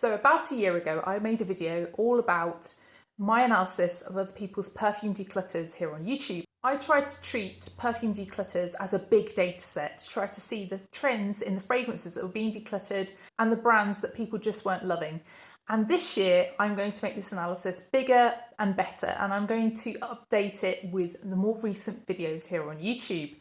So about a year ago, I made a video all about my analysis of other people's perfume declutters here on YouTube. I tried to treat perfume declutters as a big data set to try to see the trends in the fragrances that were being decluttered and the brands that people just weren't loving. And this year, I'm going to make this analysis bigger and better, and I'm going to update it with the more recent videos here on YouTube.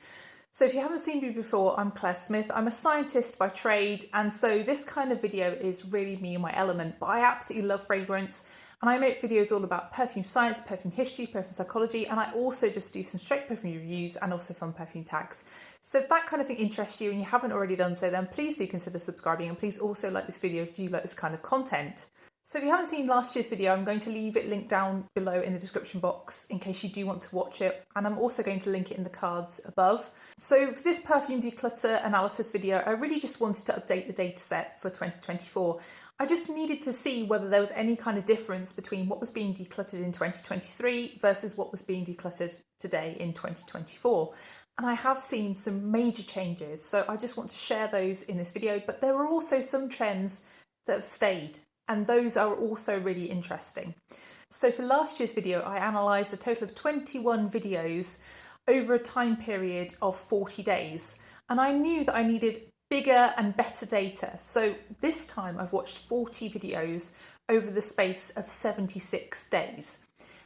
So if you haven't seen me before, I'm Claire Smith. I'm a scientist by trade, and so this kind of video is really me and my element, but I absolutely love fragrance, and I make videos all about perfume science, perfume history, perfume psychology, and I also just do some straight perfume reviews and also fun perfume tags. So if that kind of thing interests you and you haven't already done so, then please do consider subscribing, and please also like this video if you like this kind of content. So if you haven't seen last year's video, I'm going to leave it linked down below in the description box in case you do want to watch it, and I'm also going to link it in the cards above. So for this perfume declutter analysis video, I really just wanted to update the data set for 2024. I just needed to see whether there was any kind of difference between what was being decluttered in 2023 versus what was being decluttered today in 2024. And I have seen some major changes, so I just want to share those in this video, but there are also some trends that have stayed, and those are also really interesting. So for last year's video, I analysed a total of 21 videos over a time period of 40 days. And I knew that I needed bigger and better data. So this time I've watched 40 videos over the space of 76 days.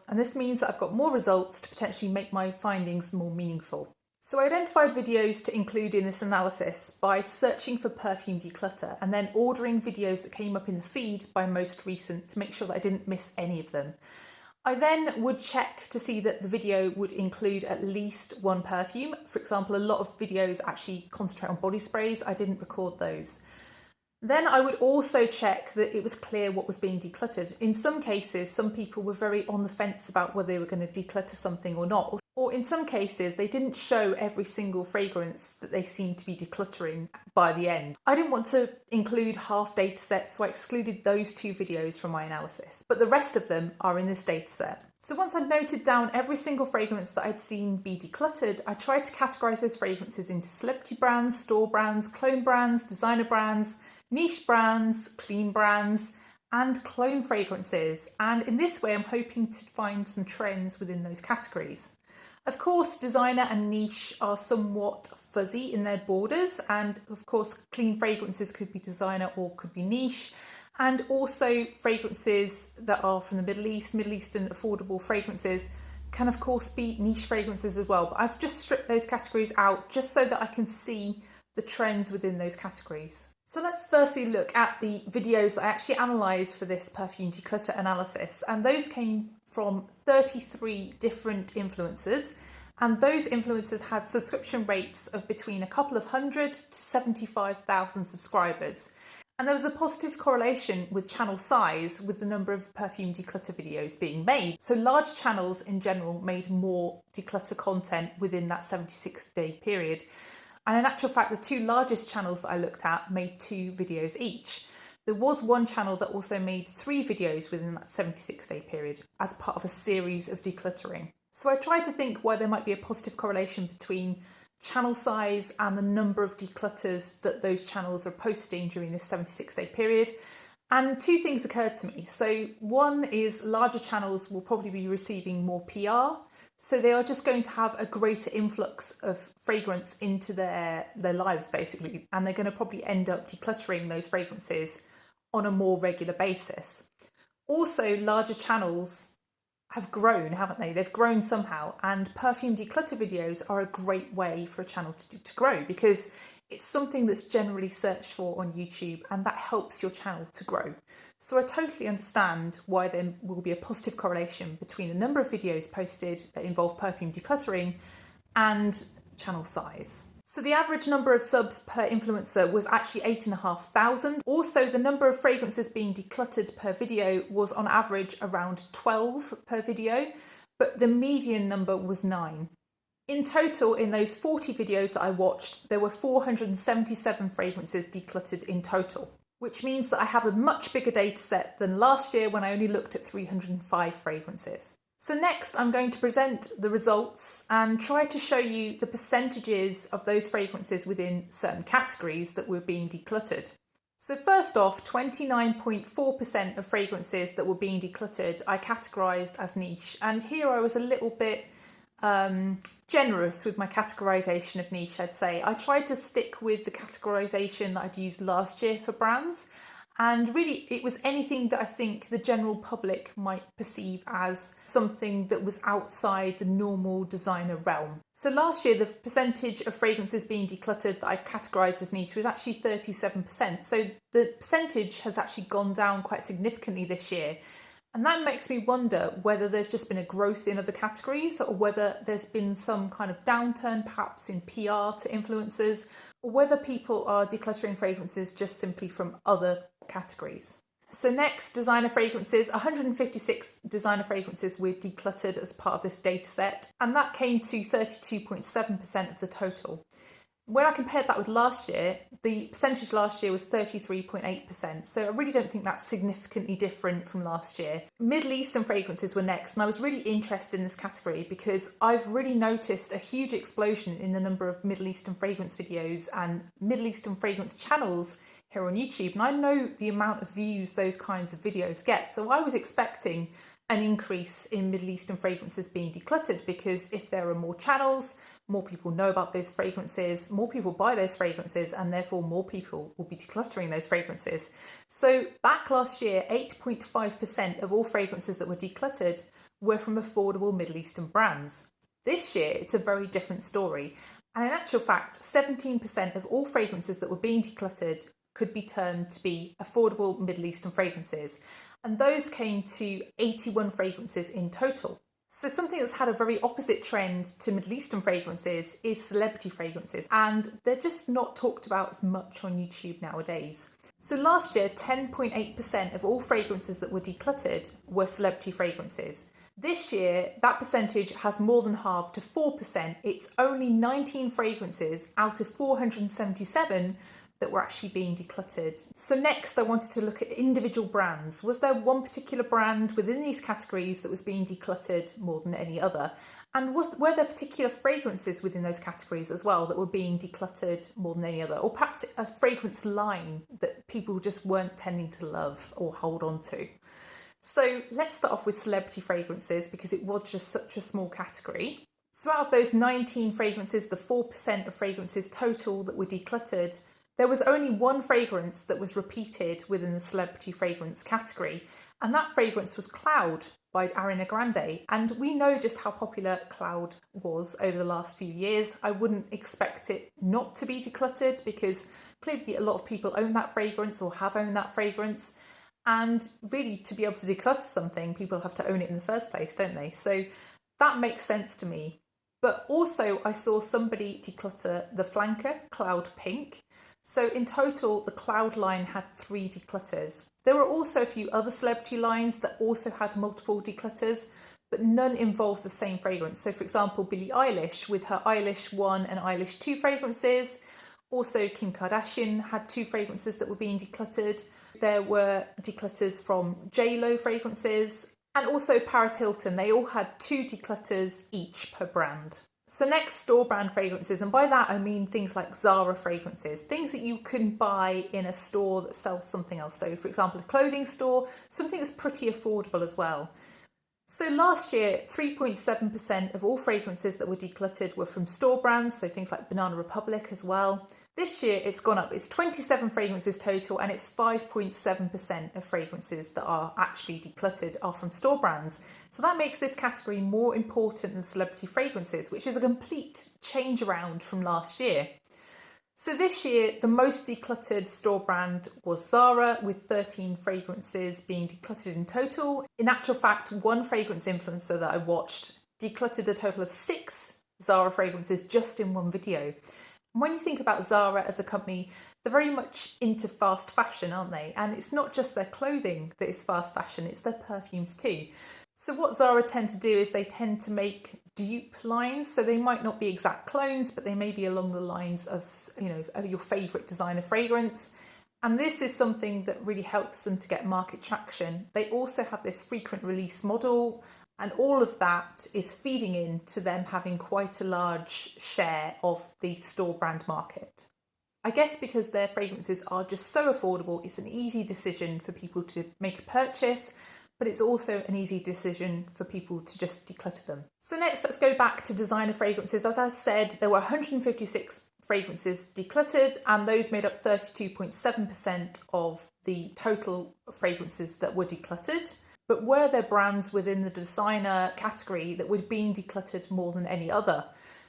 And this means that I've got more results to potentially make my findings more meaningful. So I identified videos to include in this analysis by searching for perfume declutter and then ordering videos that came up in the feed by most recent to make sure that I didn't miss any of them. I then would check to see that the video would include at least one perfume. For example, a lot of videos actually concentrate on body sprays. I didn't record those. Then I would also check that it was clear what was being decluttered. In some cases, some people were very on the fence about whether they were going to declutter something or not. Or in some cases, they didn't show every single fragrance that they seemed to be decluttering by the end. I didn't want to include half data sets, so I excluded those two videos from my analysis, but the rest of them are in this data set. So once I'd noted down every single fragrance that I'd seen be decluttered, I tried to categorise those fragrances into celebrity brands, store brands, clone brands, designer brands, niche brands, clean brands, and clone fragrances. And in this way, I'm hoping to find some trends within those categories. Of course, designer and niche are somewhat fuzzy in their borders, and of course, clean fragrances could be designer or could be niche, and also fragrances that are from the Middle Eastern affordable fragrances can of course be niche fragrances as well. But I've just stripped those categories out just so that I can see the trends within those categories. So let's firstly look at the videos that I actually analysed for this perfume declutter analysis, and those came from 33 different influencers, and those influencers had subscription rates of between a couple of hundred to 75,000 subscribers. And there was a positive correlation with channel size with the number of perfume declutter videos being made. So large channels in general made more declutter content within that 76-day period. And in actual fact, the two largest channels that I looked at made 2 videos each. There was one channel that also made 3 videos within that 76-day period as part of a series of decluttering. So I tried to think why there might be a positive correlation between channel size and the number of declutters that those channels are posting during this 76-day period. And 2 things occurred to me. So one is larger channels will probably be receiving more PR. So they are just going to have a greater influx of fragrance into their lives, basically. And they're going to probably end up decluttering those fragrances on a more regular basis. Also, larger channels have grown, haven't they? They've grown somehow, and perfume declutter videos are a great way for a channel to grow, because it's something that's generally searched for on YouTube, and that helps your channel to grow. So I totally understand why there will be a positive correlation between the number of videos posted that involve perfume decluttering and channel size. So the average number of subs per influencer was actually 8,500. Also, the number of fragrances being decluttered per video was on average around 12 per video, but the median number was 9. In total, in those 40 videos that I watched, there were 477 fragrances decluttered in total, which means that I have a much bigger data set than last year when I only looked at 305 fragrances. So next I'm going to present the results and try to show you the percentages of those fragrances within certain categories that were being decluttered. So first off, 29.4% of fragrances that were being decluttered I categorised as niche, and here I was a little bit generous with my categorisation of niche, I'd say. I tried to stick with the categorisation that I'd used last year for brands, and really it was anything that I think the general public might perceive as something that was outside the normal designer realm. So last year the percentage of fragrances being decluttered that I categorised as niche was actually 37%. So the percentage has actually gone down quite significantly this year. And that makes me wonder whether there's just been a growth in other categories, or whether there's been some kind of downturn perhaps in PR to influencers, or whether people are decluttering fragrances just simply from other categories. So next, designer fragrances. 156 designer fragrances were decluttered as part of this data set, and that came to 32.7% of the total. When I compared that with last year, the percentage last year was 33.8%, so I really don't think that's significantly different from last year. Middle Eastern fragrances were next, and I was really interested in this category because I've really noticed a huge explosion in the number of Middle Eastern fragrance videos and Middle Eastern fragrance channels here on YouTube, and I know the amount of views those kinds of videos get, so I was expecting an increase in Middle Eastern fragrances being decluttered, because if there are more channels, more people know about those fragrances, more people buy those fragrances, and therefore more people will be decluttering those fragrances. So back last year, 8.5% of all fragrances that were decluttered were from affordable Middle Eastern brands. This year, it's a very different story. And in actual fact, 17% of all fragrances that were being decluttered could be termed to be affordable Middle Eastern fragrances. And those came to 81 fragrances in total. So something that's had a very opposite trend to Middle Eastern fragrances is celebrity fragrances, and they're just not talked about as much on YouTube nowadays. So last year, 10.8% of all fragrances that were decluttered were celebrity fragrances. This year, that percentage has more than halved to 4%. It's only 19 fragrances out of 477 that were actually being decluttered. So next I wanted to look at individual brands. Was there one particular brand within these categories that was being decluttered more than any other? And were there particular fragrances within those categories as well that were being decluttered more than any other? Or perhaps a fragrance line that people just weren't tending to love or hold on to? So let's start off with celebrity fragrances, because it was just such a small category. So out of those 19 fragrances, the 4% of fragrances total that were decluttered, there was only one fragrance that was repeated within the celebrity fragrance category, and that fragrance was Cloud by Ariana Grande. And we know just how popular Cloud was over the last few years. I wouldn't expect it not to be decluttered, because clearly a lot of people own that fragrance or have owned that fragrance. And really, to be able to declutter something, people have to own it in the first place, don't they? So that makes sense to me. But also I saw somebody declutter the flanker, Cloud Pink. So in total, the Cloud line had 3 declutters. There were also a few other celebrity lines that also had multiple declutters, but none involved the same fragrance. So for example, Billie Eilish with her Eilish 1 and Eilish 2 fragrances. Also, Kim Kardashian had 2 fragrances that were being decluttered. There were declutters from J.Lo fragrances, and also Paris Hilton. They all had 2 declutters each per brand. So next, store brand fragrances, and by that I mean things like Zara fragrances, things that you can buy in a store that sells something else. So for example, a clothing store, something that's pretty affordable as well. So last year, 3.7% of all fragrances that were decluttered were from store brands, so things like Banana Republic as well. This year it's gone up, it's 27 fragrances total, and it's 5.7% of fragrances that are actually decluttered are from store brands. So that makes this category more important than celebrity fragrances, which is a complete change around from last year. So this year, the most decluttered store brand was Zara, with 13 fragrances being decluttered in total. In actual fact, one fragrance influencer that I watched decluttered a total of 6 Zara fragrances just in one video. And when you think about Zara as a company, they're very much into fast fashion, aren't they? And it's not just their clothing that is fast fashion, it's their perfumes too. So what Zara tend to do is they tend to make dupe lines. So they might not be exact clones, but they may be along the lines of, your favourite designer fragrance. And this is something that really helps them to get market traction. They also have this frequent release model, and all of that is feeding into them having quite a large share of the store brand market. I guess because their fragrances are just so affordable, it's an easy decision for people to make a purchase, but it's also an easy decision for people to just declutter them. So next, let's go back to designer fragrances. As I said, there were 156 fragrances decluttered, and those made up 32.7% of the total fragrances that were decluttered. But were there brands within the designer category that were being decluttered more than any other?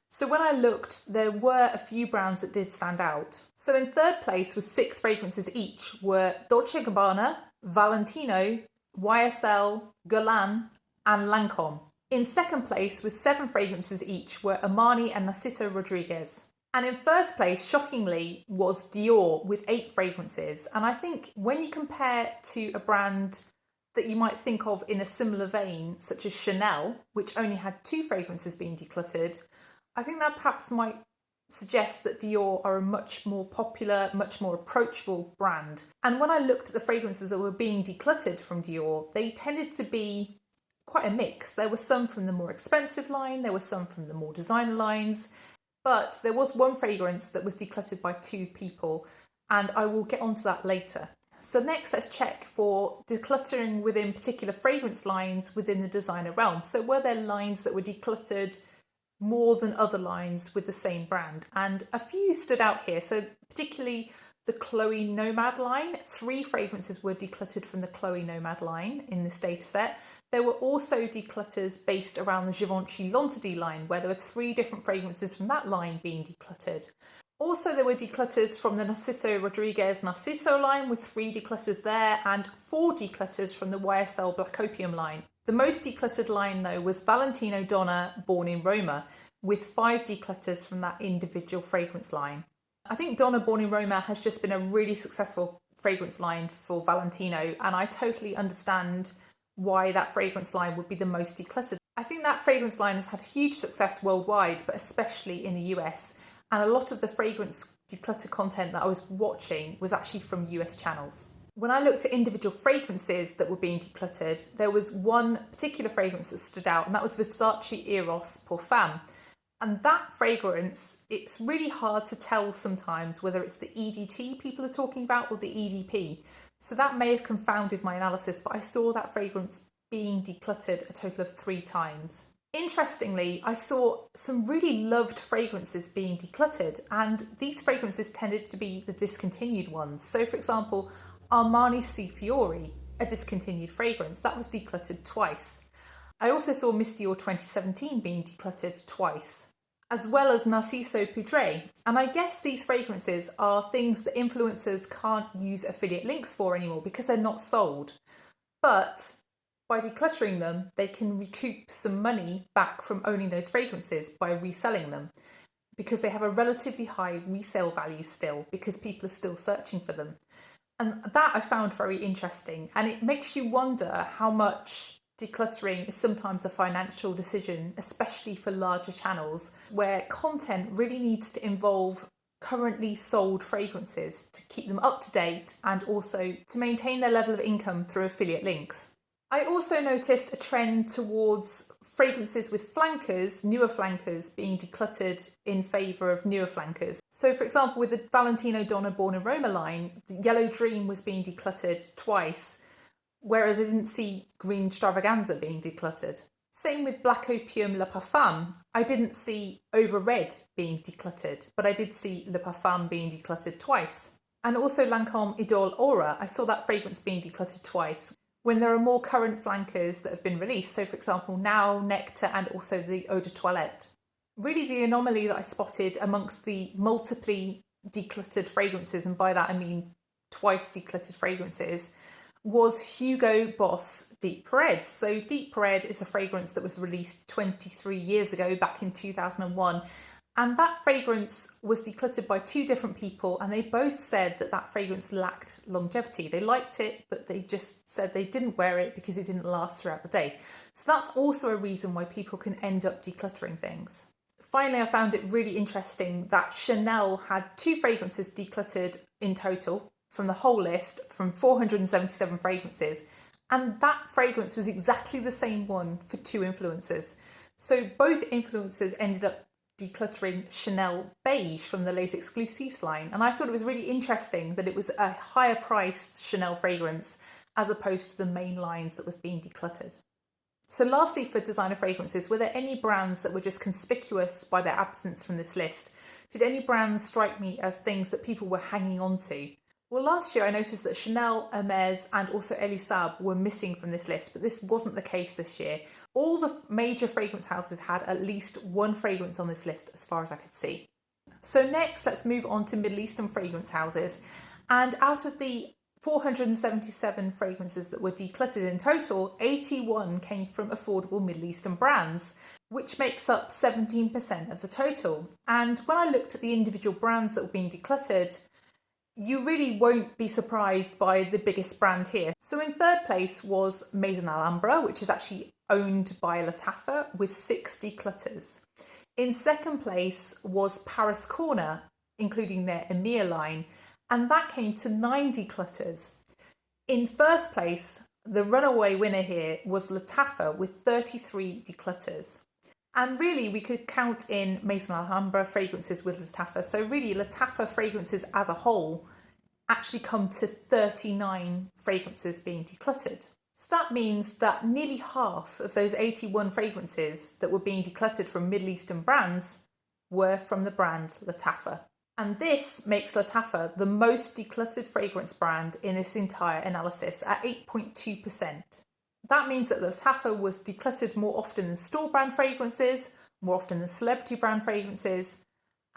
So when I looked, there were a few brands that did stand out. So in third place with 6 fragrances each were Dolce & Gabbana, Valentino, YSL, Guerlain and Lancôme. In second place with 7 fragrances each were Armani and Narciso Rodriguez. And in first place, shockingly, was Dior with 8 fragrances. And I think when you compare to a brand that you might think of in a similar vein, such as Chanel, which only had 2 fragrances being decluttered, I think that perhaps might suggest that Dior are a much more popular, much more approachable brand. And when I looked at the fragrances that were being decluttered from Dior, they tended to be quite a mix. There were some from the more expensive line, there were some from the more designer lines, but there was one fragrance that was decluttered by 2 people, and I will get onto that later. So next, let's check for decluttering within particular fragrance lines within the designer realm. So were there lines that were decluttered more than other lines with the same brand? And a few stood out here. So particularly the Chloe Nomad line, 3 fragrances were decluttered from the Chloe Nomad line in this data set. There were also declutters based around the Givenchy L'Interdit line, where there were 3 different fragrances from that line being decluttered. Also, there were declutters from the Narciso Rodriguez Narciso line with 3 declutters there and 4 declutters from the YSL Black Opium line. The most decluttered line, though, was Valentino Donna Born in Roma, with 5 declutters from that individual fragrance line. I think Donna Born in Roma has just been a really successful fragrance line for Valentino, and I totally understand why that fragrance line would be the most decluttered. I think that fragrance line has had huge success worldwide, but especially in the US, and a lot of the fragrance declutter content that I was watching was actually from US channels. When I looked at individual fragrances that were being decluttered, there was one particular fragrance that stood out, and that was Versace Eros Pour Femme. And that fragrance, it's really hard to tell sometimes whether it's the EDT people are talking about or the EDP. So that may have confounded my analysis, but I saw that fragrance being decluttered a total of 3 times. Interestingly, I saw some really loved fragrances being decluttered, and these fragrances tended to be the discontinued ones. So for example, Armani Si Fiori, a discontinued fragrance, that was decluttered twice. I also saw Miss Dior 2017 being decluttered twice, as well as Narciso Poudre. And I guess these fragrances are things that influencers can't use affiliate links for anymore because they're not sold. But by decluttering them, they can recoup some money back from owning those fragrances by reselling them, because they have a relatively high resale value still, because people are still searching for them. And that I found very interesting, and it makes you wonder how much decluttering is sometimes a financial decision, especially for larger channels where content really needs to involve currently sold fragrances to keep them up to date and also to maintain their level of income through affiliate links. I also noticed a trend towards fragrances with flankers, newer flankers, being decluttered in favour of newer flankers. So for example, with the Valentino Donna Born in Roma line, the Yellow Dream was being decluttered twice, whereas I didn't see Green Extravaganza being decluttered. Same with Black Opium Le Parfum. I didn't see Over Red being decluttered, but I did see Le Parfum being decluttered twice. And also Lancôme Idole Aura, I saw that fragrance being decluttered twice, when there are more current flankers that have been released. So for example, Now, Nectar and also the Eau de Toilette. Really the anomaly that I spotted amongst the multiply decluttered fragrances, and by that I mean twice decluttered fragrances, was Hugo Boss Deep Red. So Deep Red is a fragrance that was released 23 years ago, back in 2001. And that fragrance was decluttered by 2 different people, and they both said that that fragrance lacked longevity. They liked it, but they just said they didn't wear it because it didn't last throughout the day. So that's also a reason why people can end up decluttering things. Finally, I found it really interesting that Chanel had 2 fragrances decluttered in total from the whole list, from 477 fragrances, and that fragrance was exactly the same one for 2 influencers. So both influencers ended up decluttering Chanel Beige from the Lace Exclusives line, and I thought it was really interesting that it was a higher priced Chanel fragrance as opposed to the main lines that was being decluttered. So lastly, for designer fragrances, were there any brands that were just conspicuous by their absence from this list? Did any brands strike me as things that people were hanging on to? Well, last year I noticed that Chanel, Hermes and also Elisab were missing from this list, but this wasn't the case this year. All the major fragrance houses had at least one fragrance on this list as far as I could see. So next, let's move on to Middle Eastern fragrance houses. And out of the 477 fragrances that were decluttered in total, 81 came from affordable Middle Eastern brands, which makes up 17% of the total. And when I looked at the individual brands that were being decluttered, you really won't be surprised by the biggest brand here. So in third place was Maison Alhambra, which is actually owned by Lattafa with 6 declutters. In second place was Paris Corner, including their EMEA line, and that came to 9 declutters. In first place, the runaway winner here was Lattafa with 33 declutters. And really, we could count in Maison Alhambra fragrances with Lattafa. So really, Lattafa fragrances as a whole actually come to 39 fragrances being decluttered. So that means that nearly half of those 81 fragrances that were being decluttered from Middle Eastern brands were from the brand Lattafa. And this makes Lattafa the most decluttered fragrance brand in this entire analysis at 8.2%. That means that Lattafa was decluttered more often than store brand fragrances, more often than celebrity brand fragrances,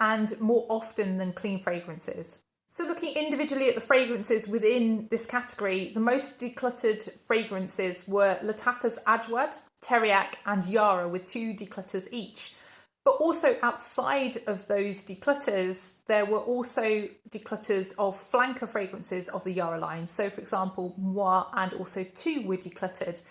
and more often than clean fragrances. So looking individually at the fragrances within this category, the most decluttered fragrances were Lattafa's Ajwad, Teriak and Yara with 2 declutters each. But also outside of those declutters, there were also declutters of flanker fragrances of the Yara line. So for example, Moi and also Tu were decluttered.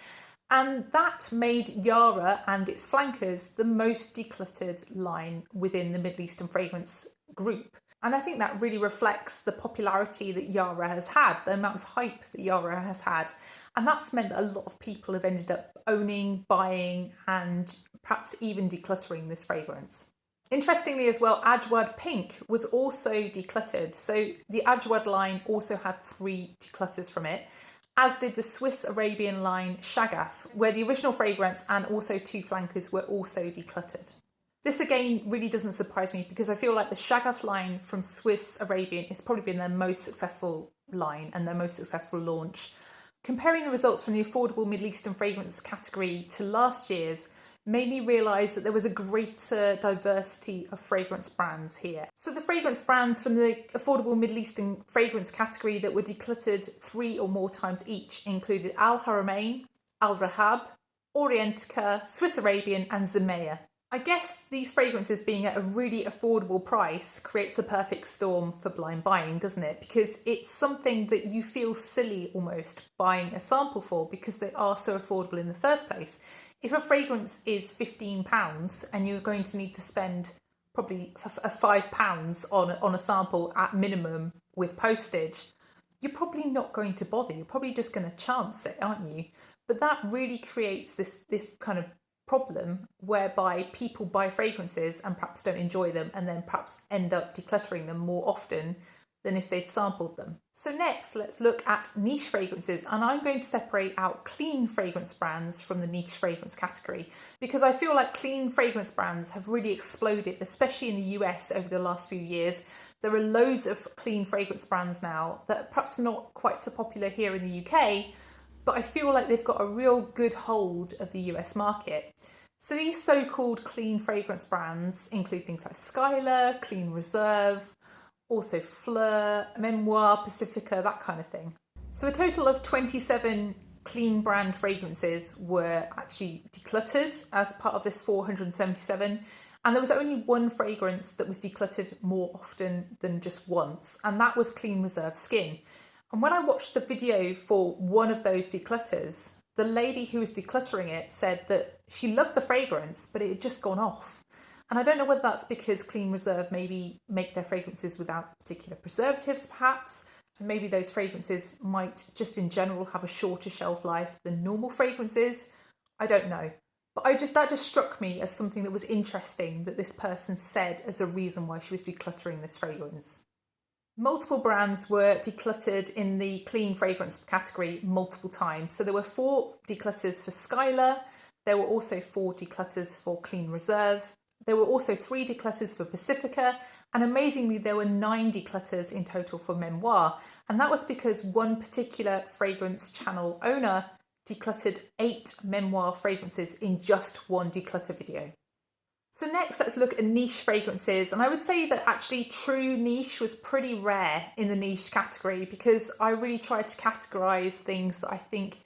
And that made Yara and its flankers the most decluttered line within the Middle Eastern fragrance group. And I think that really reflects the popularity that Yara has had, the amount of hype that Yara has had. And that's meant that a lot of people have ended up owning, buying, and perhaps even decluttering this fragrance. Interestingly as well, Ajwad Pink was also decluttered. So the Ajwad line also had 3 declutters from it, as did the Swiss Arabian line Shagaf, where the original fragrance and also 2 flankers were also decluttered. This again really doesn't surprise me because I feel like the Shagaf line from Swiss Arabian has probably been their most successful line and their most successful launch. Comparing the results from the affordable Middle Eastern fragrance category to last year's made me realise that there was a greater diversity of fragrance brands here. So the fragrance brands from the affordable Middle Eastern fragrance category that were decluttered 3 or more times each included Al Haramain, Al Rahab, Orientica, Swiss Arabian and Zemaya. I guess these fragrances being at a really affordable price creates a perfect storm for blind buying, doesn't it? Because it's something that you feel silly almost buying a sample for because they are so affordable in the first place. If a fragrance is £15 and you're going to need to spend probably £5 on a sample at minimum with postage, you're probably not going to bother. You're probably just going to chance it, aren't you? But that really creates this kind of problem whereby people buy fragrances and perhaps don't enjoy them and then perhaps end up decluttering them more often than if they'd sampled them. So next, let's look at niche fragrances, and I'm going to separate out clean fragrance brands from the niche fragrance category because I feel like clean fragrance brands have really exploded, especially in the US over the last few years. There are loads of clean fragrance brands now that are perhaps not quite so popular here in the UK, but I feel like they've got a real good hold of the US market. So these so-called clean fragrance brands include things like Skylar, Clean Reserve, also Fleur, Memoir, Pacifica, that kind of thing. So a total of 27 clean brand fragrances were actually decluttered as part of this 477, and there was only one fragrance that was decluttered more often than just once, and that was Clean Reserve Skin. And when I watched the video for one of those declutters, the lady who was decluttering it said that she loved the fragrance, but it had just gone off. And I don't know whether that's because Clean Reserve maybe make their fragrances without particular preservatives, perhaps, and maybe those fragrances might just in general have a shorter shelf life than normal fragrances. I don't know. But that just struck me as something that was interesting that this person said as a reason why she was decluttering this fragrance. Multiple brands were decluttered in the clean fragrance category multiple times. So there were 4 declutters for Skylar. There were also 4 declutters for Clean Reserve. There were also 3 declutters for Pacifica. And amazingly, there were 9 declutters in total for Memoir. And that was because one particular fragrance channel owner decluttered 8 Memoir fragrances in just one declutter video. So next, let's look at niche fragrances. And I would say that actually true niche was pretty rare in the niche category, because I really tried to categorize things that I think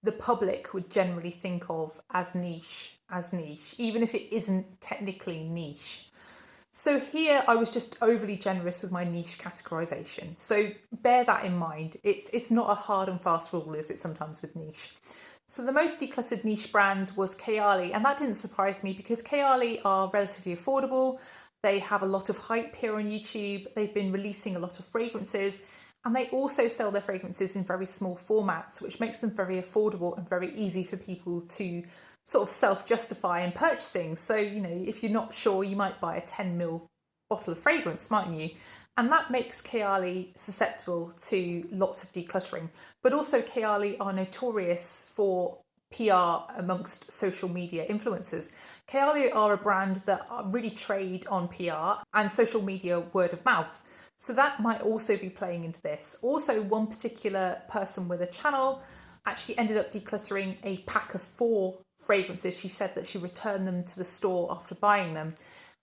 the public would generally think of as niche, even if it isn't technically niche. So here I was just overly generous with my niche categorization. So bear that in mind. It's not a hard and fast rule, is it sometimes with niche? So the most decluttered niche brand was Kayali, and that didn't surprise me because Kayali are relatively affordable. They have a lot of hype here on YouTube. They've been releasing a lot of fragrances, and they also sell their fragrances in very small formats, which makes them very affordable and very easy for people to sort of self-justify in purchasing. So, if you're not sure, you might buy a 10ml bottle of fragrance, mightn't you? And that makes Kayali susceptible to lots of decluttering. But also Kayali are notorious for PR amongst social media influencers. Kayali are a brand that really trade on PR and social media word of mouth. So that might also be playing into this. Also, one particular person with a channel actually ended up decluttering a pack of 4 fragrances. She said that she returned them to the store after buying them.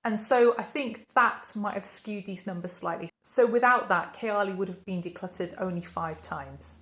And so I think that might have skewed these numbers slightly. So without that, Kayali would have been decluttered only 5 times.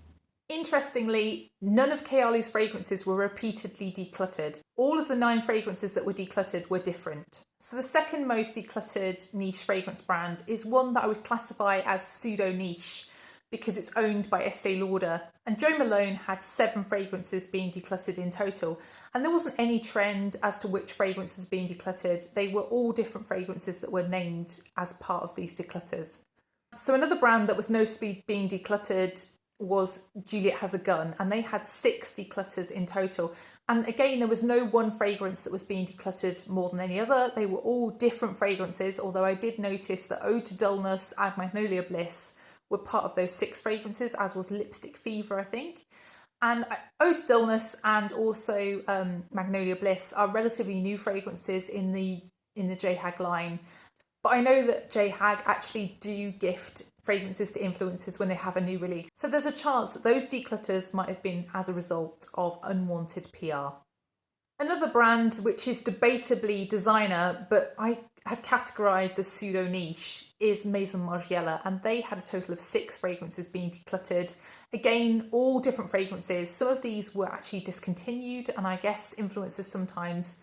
Interestingly, none of Kayali's fragrances were repeatedly decluttered. All of the 9 fragrances that were decluttered were different. So the second most decluttered niche fragrance brand is one that I would classify as pseudo-niche, because it's owned by Estee Lauder. And Jo Malone had 7 fragrances being decluttered in total. And there wasn't any trend as to which fragrance was being decluttered. They were all different fragrances that were named as part of these declutters. So another brand that was noticeably being decluttered was Juliet Has a Gun, and they had 6 declutters in total. And again, there was no one fragrance that was being decluttered more than any other. They were all different fragrances, although I did notice that Ode to Dullness and Magnolia Bliss were part of those 6 fragrances, as was Lipstick Fever, I think. And Ode to Dullness and also Magnolia Bliss are relatively new fragrances in the JHAG line. But I know that JHAG actually do gift fragrances to influencers when they have a new release. So there's a chance that those declutters might have been as a result of unwanted PR. Another brand which is debatably designer, but I have categorised as pseudo-niche, is Maison Margiela, and they had a total of 6 fragrances being decluttered. Again, all different fragrances. Some of these were actually discontinued, and I guess influencers sometimes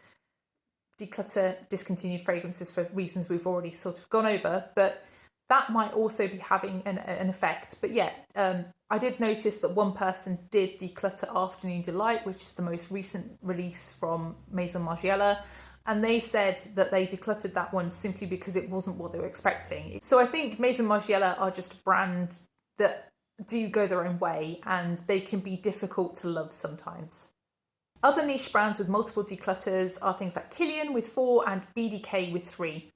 declutter discontinued fragrances for reasons we've already sort of gone over, but that might also be having an effect. But yeah, I did notice that one person did declutter Afternoon Delight, which is the most recent release from Maison Margiela, and they said that they decluttered that one simply because it wasn't what they were expecting. So I think Maison Margiela are just a brand that do go their own way, and they can be difficult to love sometimes. Other niche brands with multiple declutters are things like Kilian with 4 and BDK with 3.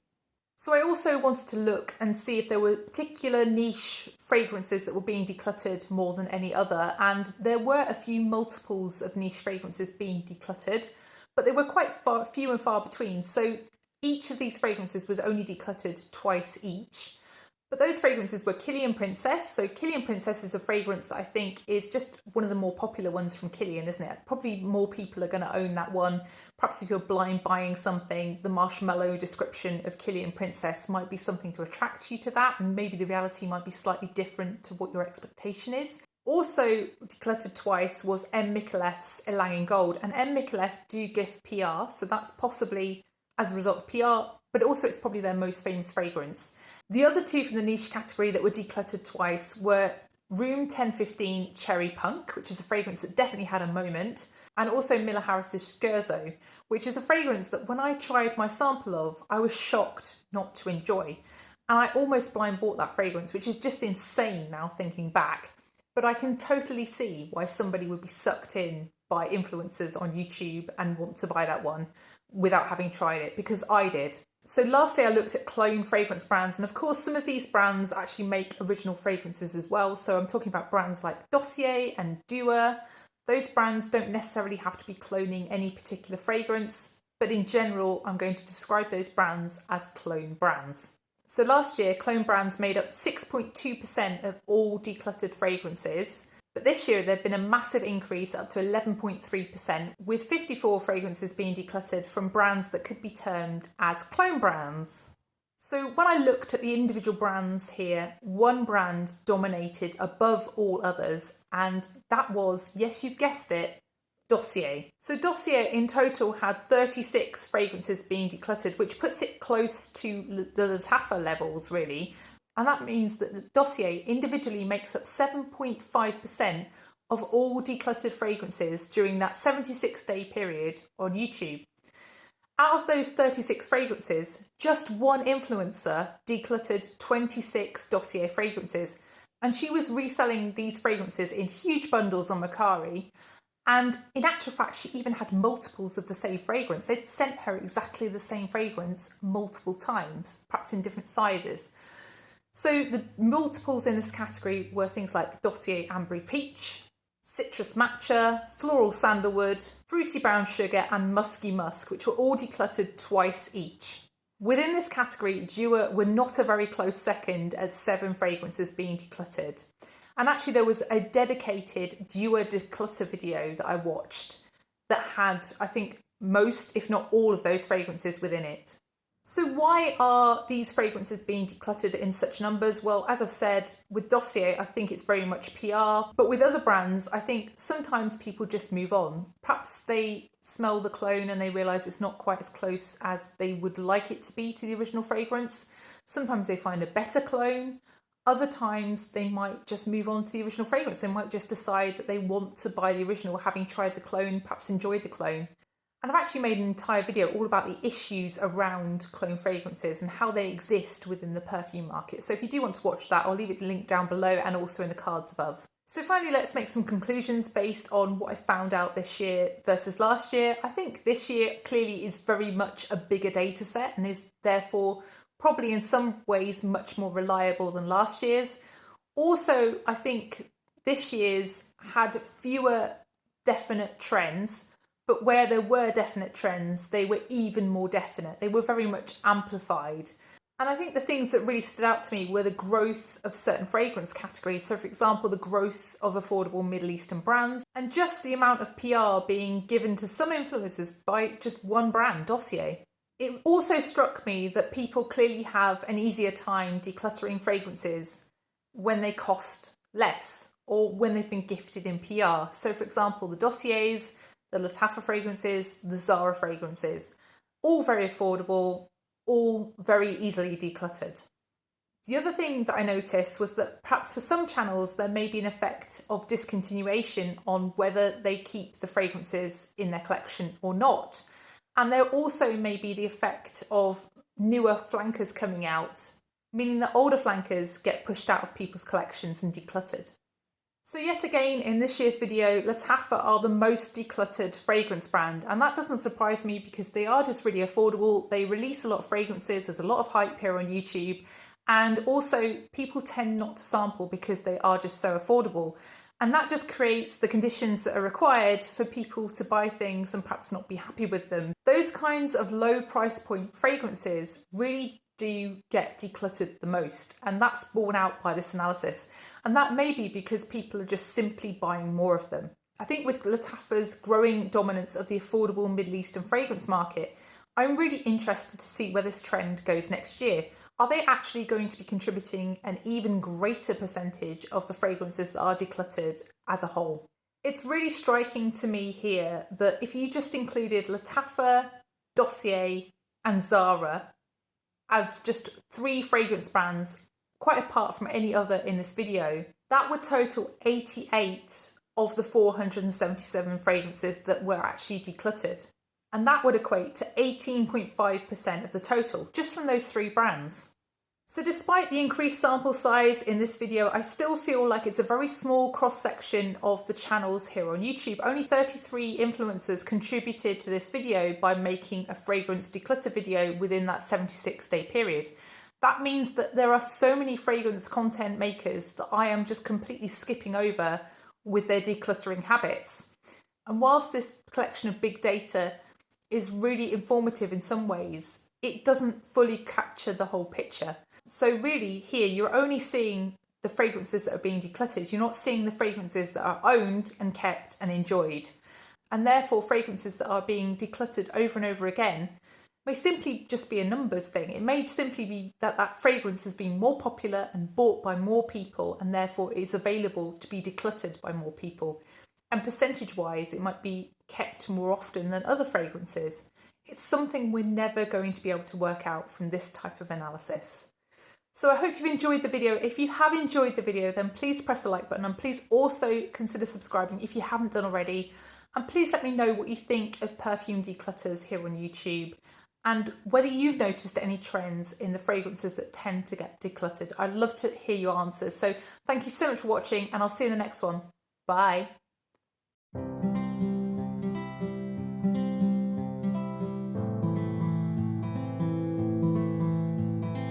So I also wanted to look and see if there were particular niche fragrances that were being decluttered more than any other, and there were a few multiples of niche fragrances being decluttered, but they were quite few and far between. So each of these fragrances was only decluttered twice each. But those fragrances were Kilian Princess. So Kilian Princess is a fragrance that I think is just one of the more popular ones from Kilian, isn't it? Probably more people are going to own that one. Perhaps if you're blind buying something, the marshmallow description of Kilian Princess might be something to attract you to that, and maybe the reality might be slightly different to what your expectation is. Also decluttered twice was M. Micallef's Elang in Gold, and M. Micallef do gift PR, so that's possibly as a result of PR, but also it's probably their most famous fragrance. The other 2 from the niche category that were decluttered twice were Room 1015 Cherry Punk, which is a fragrance that definitely had a moment, and also Miller Harris's Scherzo, which is a fragrance that when I tried my sample of, I was shocked not to enjoy. And I almost blind bought that fragrance, which is just insane now thinking back. But I can totally see why somebody would be sucked in by influencers on YouTube and want to buy that one without having tried it, because I did. So lastly, I looked at clone fragrance brands, and of course some of these brands actually make original fragrances as well. So I'm talking about brands like Dossier and Dua. Those brands don't necessarily have to be cloning any particular fragrance, but in general, I'm going to describe those brands as clone brands. So last year, clone brands made up 6.2% of all decluttered fragrances. But this year, there've been a massive increase up to 11.3%, with 54 fragrances being decluttered from brands that could be termed as clone brands. So when I looked at the individual brands here, one brand dominated above all others, and that was, yes, you've guessed it, Dossier. So Dossier in total had 36 fragrances being decluttered, which puts it close to the lattafa levels, really. And that means that Dossier individually makes up 7.5% of all decluttered fragrances during that 76-day period on YouTube. Out of those 36 fragrances, just one influencer decluttered 26 Dossier fragrances, and she was reselling these fragrances in huge bundles on Mercari. And in actual fact, she even had multiples of the same fragrance. They'd sent her exactly the same fragrance multiple times, perhaps in different sizes. So the multiples in this category were things like Dossier Ambery Peach, Citrus Matcha, Floral Sandalwood, Fruity Brown Sugar and Musky Musk, which were all decluttered twice each. Within this category, Dua were not a very close second at 7 fragrances being decluttered. And actually there was a dedicated Dua declutter video that I watched that had, I think, most, if not all of those fragrances within it. So why are these fragrances being decluttered in such numbers? Well, as I've said, with Dossier, I think it's very much PR. But with other brands, I think sometimes people just move on. Perhaps they smell the clone and they realise it's not quite as close as they would like it to be to the original fragrance. Sometimes they find a better clone. Other times they might just move on to the original fragrance. They might just decide that they want to buy the original, having tried the clone, perhaps enjoyed the clone. And I've actually made an entire video all about the issues around clone fragrances and how they exist within the perfume market. So if you do want to watch that, I'll leave it linked down below and also in the cards above. So finally, let's make some conclusions based on what I found out this year versus last year. I think this year clearly is very much a bigger data set and is therefore probably in some ways much more reliable than last year's. Also, I think this year's had fewer definite trends, but where there were definite trends, they were even more definite. They were very much amplified. And I think the things that really stood out to me were the growth of certain fragrance categories. So for example, the growth of affordable Middle Eastern brands and just the amount of PR being given to some influencers by just one brand, Dossier. It also struck me that people clearly have an easier time decluttering fragrances when they cost less or when they've been gifted in PR. So for example, the Dossiers, the Lattafa fragrances, the Zara fragrances, all very affordable, all very easily decluttered. The other thing that I noticed was that perhaps for some channels there may be an effect of discontinuation on whether they keep the fragrances in their collection or not. And there also may be the effect of newer flankers coming out, meaning that older flankers get pushed out of people's collections and decluttered. So yet again, in this year's video, Lattafa are the most decluttered fragrance brand. And that doesn't surprise me because they are just really affordable. They release a lot of fragrances. There's a lot of hype here on YouTube. And also people tend not to sample because they are just so affordable. And that just creates the conditions that are required for people to buy things and perhaps not be happy with them. Those kinds of low price point fragrances really do get decluttered the most, and that's borne out by this analysis. And that may be because people are just simply buying more of them. I think with Lattafa's growing dominance of the affordable Middle Eastern fragrance market, I'm really interested to see where this trend goes next year. Are they actually going to be contributing an even greater percentage of the fragrances that are decluttered as a whole? It's really striking to me here that if you just included Lattafa, Dossier and Zara as just 3 fragrance brands, quite apart from any other in this video, that would total 88 of the 477 fragrances that were actually decluttered. And that would equate to 18.5% of the total, just from those 3 brands. So despite the increased sample size in this video, I still feel like it's a very small cross-section of the channels here on YouTube. Only 33 influencers contributed to this video by making a fragrance declutter video within that 76-day period. That means that there are so many fragrance content makers that I am just completely skipping over with their decluttering habits. And whilst this collection of big data is really informative in some ways, it doesn't fully capture the whole picture. So really here you're only seeing the fragrances that are being decluttered. You're not seeing the fragrances that are owned and kept and enjoyed. And therefore fragrances that are being decluttered over and over again may simply just be a numbers thing. It may simply be that that fragrance has been more popular and bought by more people and therefore is available to be decluttered by more people. And percentage wise, it might be kept more often than other fragrances. It's something we're never going to be able to work out from this type of analysis. So I hope you've enjoyed the video. If you have enjoyed the video, then please press the like button and please also consider subscribing if you haven't done already. And please let me know what you think of perfume declutters here on YouTube and whether you've noticed any trends in the fragrances that tend to get decluttered. I'd love to hear your answers. So thank you so much for watching and I'll see you in the next one. Bye.